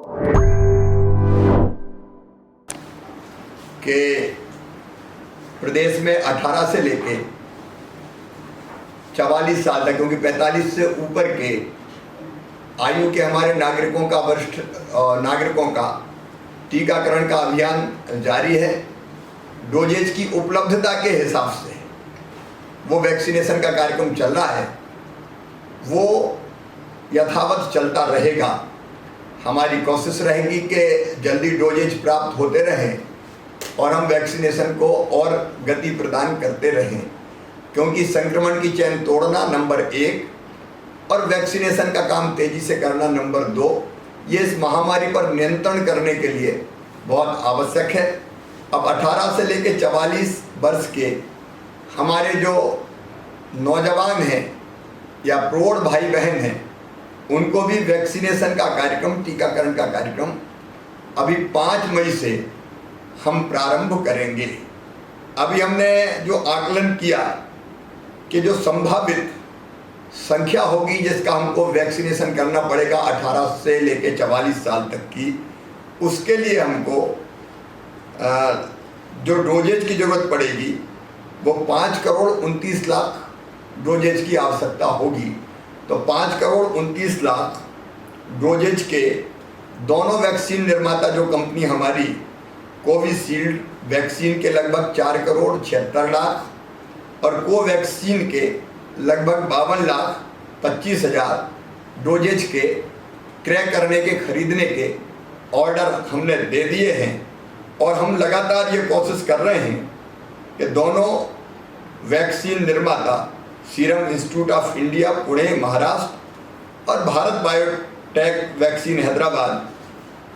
कि प्रदेश में 18 से लेके 44 साल तक, क्योंकि 45 से ऊपर के आयु के हमारे नागरिकों का, वरिष्ठ नागरिकों का टीकाकरण का अभियान जारी है। डोजेज की उपलब्धता के हिसाब से वो वैक्सीनेशन का कार्यक्रम चल रहा है, वो यथावत चलता रहेगा। हमारी कोशिश रहेगी कि जल्दी डोजेज प्राप्त होते रहें और हम वैक्सीनेशन को और गति प्रदान करते रहें, क्योंकि संक्रमण की चेन तोड़ना नंबर 1 और वैक्सीनेशन का काम तेजी से करना नंबर 2, ये इस महामारी पर नियंत्रण करने के लिए बहुत आवश्यक है। अब 18 से लेकर 44 वर्ष के हमारे जो नौजवान हैं या प्रौढ़ भाई बहन हैं, उनको भी वैक्सीनेशन का कार्यक्रम, टीकाकरण का कार्यक्रम अभी 5 मई से हम प्रारंभ करेंगे। अभी हमने जो आकलन किया कि जो संभावित संख्या होगी जिसका हमको वैक्सीनेशन करना पड़ेगा 18 से लेकर 44 साल तक की, उसके लिए हमको जो डोजेज की ज़रूरत पड़ेगी वो 5 करोड़ 29 लाख डोजेज की आवश्यकता होगी। तो 5 करोड़ 29 लाख डोजेज के दोनों वैक्सीन निर्माता जो कंपनी हमारी कोविशील्ड वैक्सीन के लगभग 4 करोड़ 76 लाख और कोवैक्सीन के लगभग 52 लाख 25 हज़ार डोजेज के क्रय करने के, खरीदने के ऑर्डर हमने दे दिए हैं। और हम लगातार ये कोशिश कर रहे हैं कि दोनों वैक्सीन निर्माता serum institute of India Pune Maharashtra और भारत बायोटेक वैक्सीन हैदराबाद,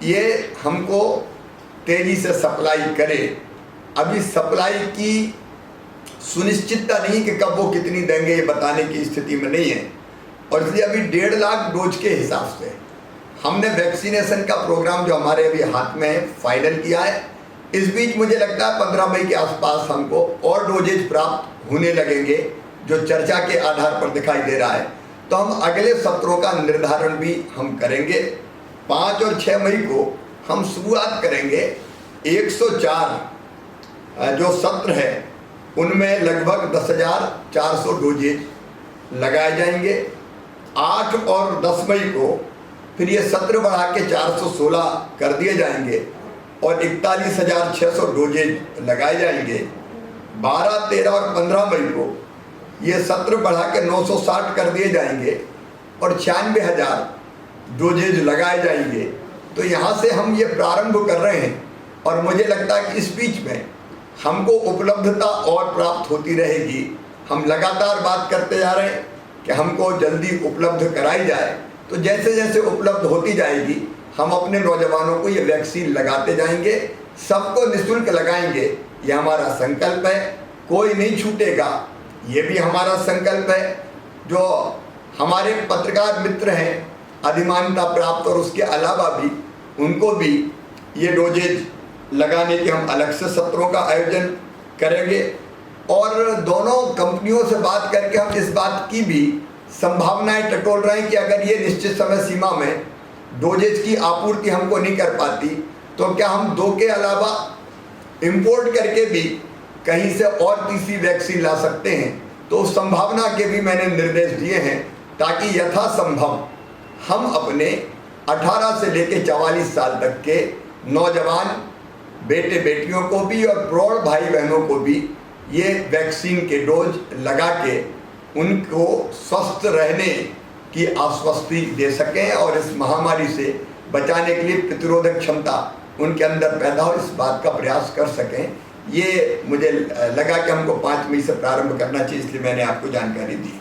ये हमको तेज़ी से सप्लाई करे। अभी सप्लाई की सुनिश्चितता नहीं कि कब वो कितनी देंगे, ये बताने की स्थिति में नहीं है। और इसलिए अभी 1.5 लाख डोज के हिसाब से हमने वैक्सीनेशन का प्रोग्राम जो हमारे अभी हाथ में है फाइनल किया है। इस बीच मुझे लगता है 15 मई के आसपास हमको और डोजेज प्राप्त होने लगेंगे, जो चर्चा के आधार पर दिखाई दे रहा है। तो हम अगले सत्रों का निर्धारण भी हम करेंगे। 5 और 6 मई को हम शुरुआत करेंगे। 104 जो सत्र है उनमें लगभग 10,400 डोजेज लगाए जाएंगे। 8 और 10 मई को फिर ये सत्र बढ़ा के 416 कर दिए जाएंगे और 41,600 डोजेज लगाए जाएंगे। 12, 13 और 15 मई को ये सत्र बढ़ा के 960 कर दिए जाएंगे और 96,000 डोजेज लगाए जाएंगे। तो यहाँ से हम ये प्रारंभ कर रहे हैं और मुझे लगता है कि इस बीच में हमको उपलब्धता और प्राप्त होती रहेगी। हम लगातार बात करते जा रहे हैं कि हमको जल्दी उपलब्ध कराई जाए। तो जैसे जैसे उपलब्ध होती जाएगी हम अपने नौजवानों को ये वैक्सीन लगाते जाएंगे, सबको निःशुल्क लगाएंगे। ये हमारा संकल्प है, कोई नहीं छूटेगा, ये भी हमारा संकल्प है। जो हमारे पत्रकार मित्र हैं अधिमान्यता प्राप्त और उसके अलावा भी, उनको भी ये डोजेज लगाने के हम अलग से सत्रों का आयोजन करेंगे। और दोनों कंपनियों से बात करके हम इस बात की भी संभावनाएं टटोल रहे हैं कि अगर ये निश्चित समय सीमा में डोजेज की आपूर्ति हमको नहीं कर पाती तो क्या हम 2 के अलावा इंपोर्ट करके भी कहीं से और तीसरी वैक्सीन ला सकते हैं। तो उस संभावना के भी मैंने निर्देश दिए हैं ताकि यथासंभव हम अपने 18 से लेकर 44 साल तक के नौजवान बेटे बेटियों को भी और प्रौढ़ भाई बहनों को भी ये वैक्सीन के डोज लगा के उनको स्वस्थ रहने की आश्वस्ति दे सकें और इस महामारी से बचाने के लिए प्रतिरोधक क्षमता उनके अंदर पैदा हो, इस बात का प्रयास कर सकें। ये मुझे लगा कि हमको 5 मई से प्रारंभ करना चाहिए, इसलिए मैंने आपको जानकारी दी।